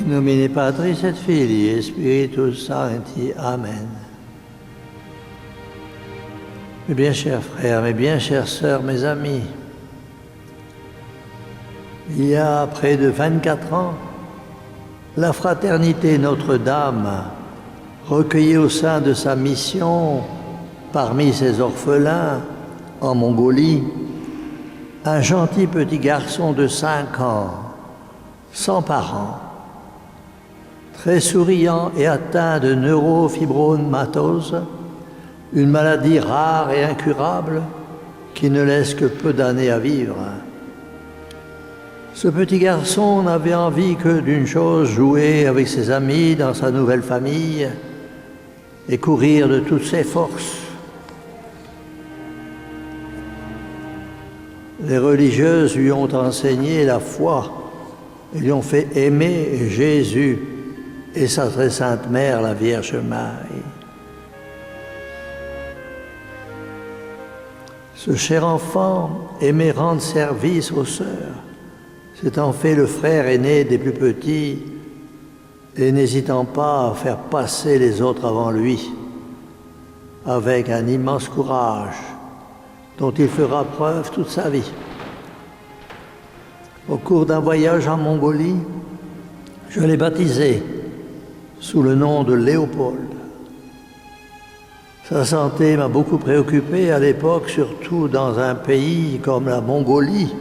In nomine Patris et Filii et Spiritus Sancti. Amen. Mes bien chers frères, mes bien chères sœurs, mes amis, il y a près de 24 ans, la Fraternité Notre-Dame, recueillie au sein de sa mission parmi ses orphelins en Mongolie, un gentil petit garçon de 5 ans, sans parents, très souriant et atteint de neurofibromatose, une maladie rare et incurable qui ne laisse que peu d'années à vivre. Ce petit garçon n'avait envie que d'une chose, jouer avec ses amis dans sa nouvelle famille et courir de toutes ses forces. Les religieuses lui ont enseigné la foi et lui ont fait aimer Jésus et sa très sainte mère, la Vierge Marie. Ce cher enfant aimait rendre service aux sœurs, s'étant fait le frère aîné des plus petits et n'hésitant pas à faire passer les autres avant lui, avec un immense courage dont il fera preuve toute sa vie. Au cours d'un voyage en Mongolie, je l'ai baptisé sous le nom de Léopold. Sa santé m'a beaucoup préoccupé à l'époque, surtout dans un pays comme la Mongolie,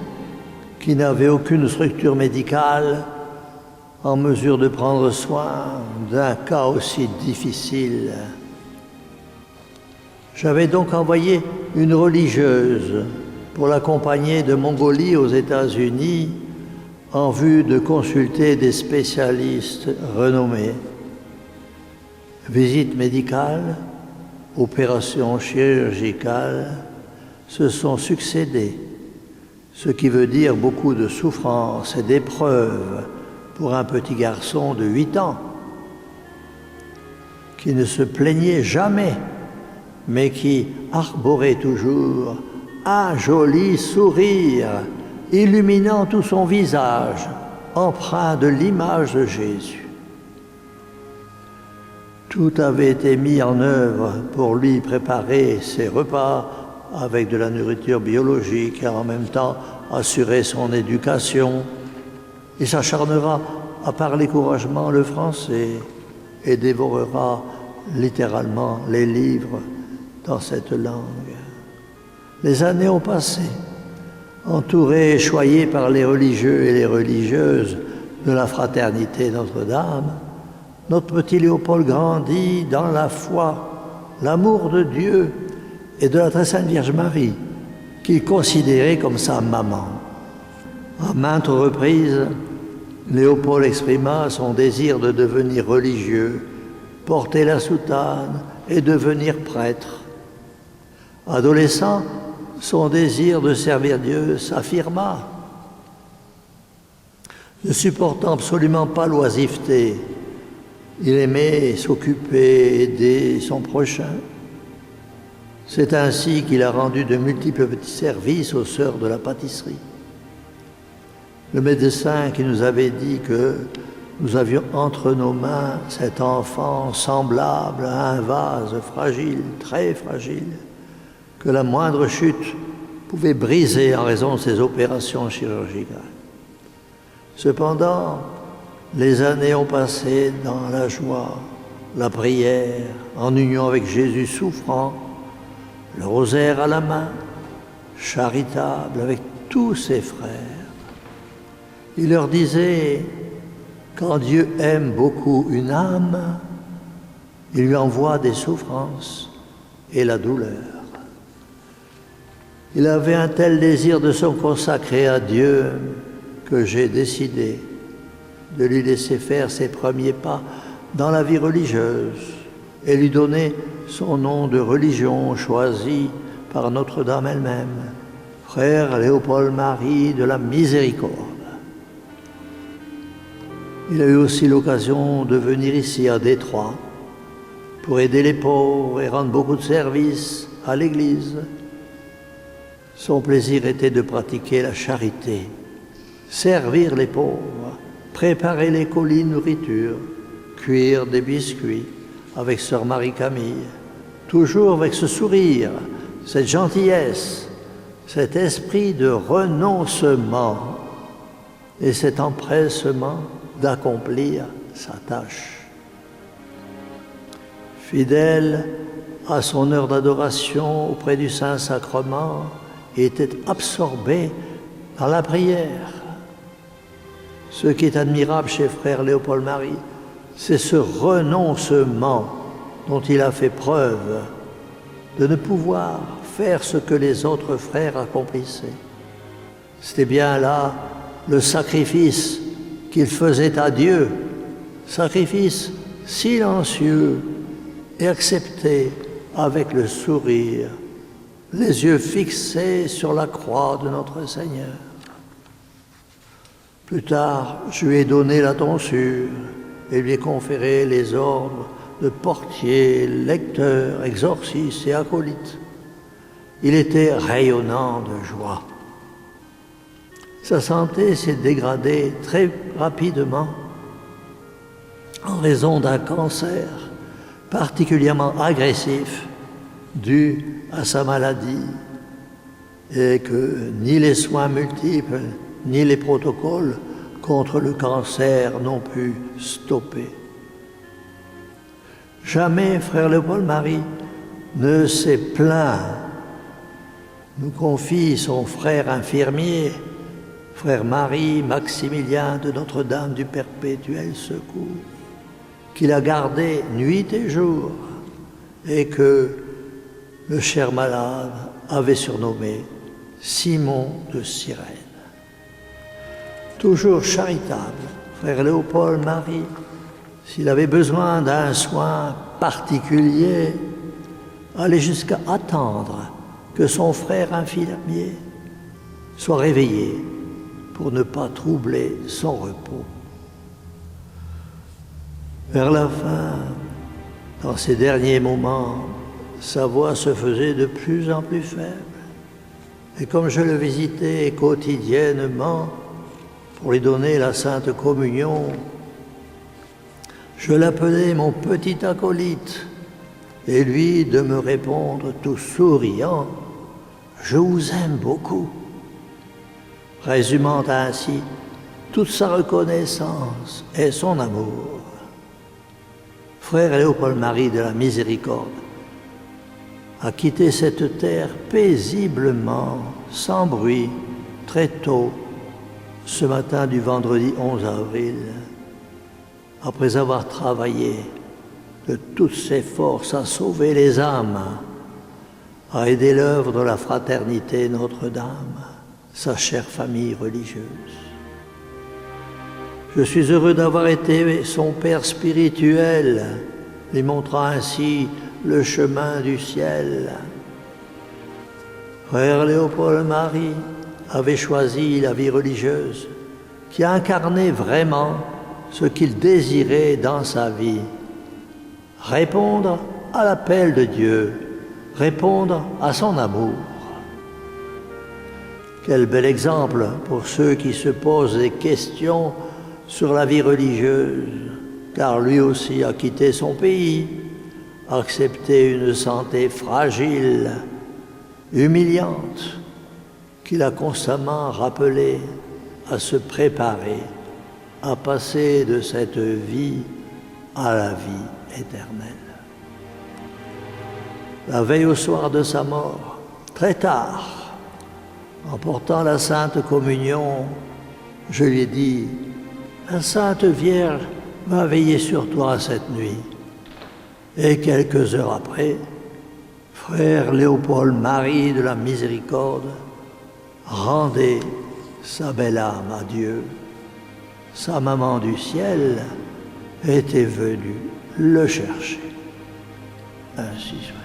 qui n'avait aucune structure médicale en mesure de prendre soin d'un cas aussi difficile. J'avais donc envoyé une religieuse pour l'accompagner de Mongolie aux États-Unis en vue de consulter des spécialistes renommés. Visites médicales, opérations chirurgicales se sont succédées, ce qui veut dire beaucoup de souffrance et d'épreuves pour un petit garçon de 8 ans qui ne se plaignait jamais, mais qui arborait toujours un joli sourire illuminant tout son visage, empreint de l'image de Jésus. Tout avait été mis en œuvre pour lui préparer ses repas avec de la nourriture biologique et en même temps assurer son éducation. Il s'acharnera à parler couramment le français et dévorera littéralement les livres dans cette langue. Les années ont passé, entouré et choyé par les religieux et les religieuses de la Fraternité Notre-Dame. Notre petit Léopold grandit dans la foi, l'amour de Dieu et de la très sainte Vierge Marie, qu'il considérait comme sa maman. À maintes reprises, Léopold exprima son désir de devenir religieux, porter la soutane et devenir prêtre. Adolescent, son désir de servir Dieu s'affirma. Ne supportant absolument pas l'oisiveté, il aimait s'occuper, aider son prochain. C'est ainsi qu'il a rendu de multiples petits services aux sœurs de la pâtisserie. Le médecin qui nous avait dit que nous avions entre nos mains cet enfant semblable à un vase fragile, très fragile, que la moindre chute pouvait briser en raison de ses opérations chirurgicales. Cependant, les années ont passé dans la joie, la prière, en union avec Jésus souffrant, le rosaire à la main, charitable avec tous ses frères. Il leur disait, quand Dieu aime beaucoup une âme, il lui envoie des souffrances et la douleur. Il avait un tel désir de se consacrer à Dieu que j'ai décidé de lui laisser faire ses premiers pas dans la vie religieuse et lui donner son nom de religion choisi par Notre-Dame elle-même, frère Léopold-Marie de la Miséricorde. Il a eu aussi l'occasion de venir ici à Détroit pour aider les pauvres et rendre beaucoup de services à l'Église. Son plaisir était de pratiquer la charité, servir les pauvres, préparer les colis de nourriture, cuire des biscuits avec sœur Marie-Camille, toujours avec ce sourire, cette gentillesse, cet esprit de renoncement et cet empressement d'accomplir sa tâche. Fidèle à son heure d'adoration auprès du Saint-Sacrement, il était absorbé dans la prière. Ce qui est admirable chez frère Léopold-Marie, c'est ce renoncement dont il a fait preuve, de ne pouvoir faire ce que les autres frères accomplissaient. C'était bien là le sacrifice qu'il faisait à Dieu, sacrifice silencieux et accepté avec le sourire, les yeux fixés sur la croix de notre Seigneur. Plus tard, je lui ai donné la tonsure et lui ai conféré les ordres de portier, lecteur, exorciste et acolyte. Il était rayonnant de joie. Sa santé s'est dégradée très rapidement en raison d'un cancer particulièrement agressif dû à sa maladie et que ni les soins multiples ni les protocoles contre le cancer n'ont pu stopper. Jamais frère Léopold-Marie ne s'est plaint, nous confie son frère infirmier, frère Marie-Maximilien de Notre-Dame du Perpétuel Secours, qu'il a gardé nuit et jour et que le cher malade avait surnommé Simon de Cyrène. Toujours charitable, frère Léopold-Marie, s'il avait besoin d'un soin particulier, allait jusqu'à attendre que son frère infirmier soit réveillé pour ne pas troubler son repos. Vers la fin, dans ces derniers moments, sa voix se faisait de plus en plus faible. Et comme je le visitais quotidiennement pour lui donner la Sainte Communion, je l'appelais mon petit acolyte, et lui de me répondre tout souriant « Je vous aime beaucoup », résumant ainsi toute sa reconnaissance et son amour. Frère Léopold-Marie de la Miséricorde a quitté cette terre paisiblement, sans bruit, très tôt, ce matin du vendredi 11 avril, après avoir travaillé de toutes ses forces à sauver les âmes, à aider l'œuvre de la Fraternité Notre-Dame, sa chère famille religieuse. Je suis heureux d'avoir été son père spirituel, lui montrant ainsi le chemin du ciel. Frère Léopold-Marie avait choisi la vie religieuse qui incarnait vraiment ce qu'il désirait dans sa vie. Répondre à l'appel de Dieu, répondre à son amour. Quel bel exemple pour ceux qui se posent des questions sur la vie religieuse, car lui aussi a quitté son pays, accepté une santé fragile, humiliante, qu'il a constamment rappelé à se préparer, à passer de cette vie à la vie éternelle. La veille au soir de sa mort, très tard, en portant la Sainte Communion, je lui ai dit « La Sainte Vierge va veiller sur toi cette nuit. » Et quelques heures après, frère Léopold-Marie de la Miséricorde rendait sa belle âme à Dieu. Sa maman du ciel était venue le chercher. Ainsi soit.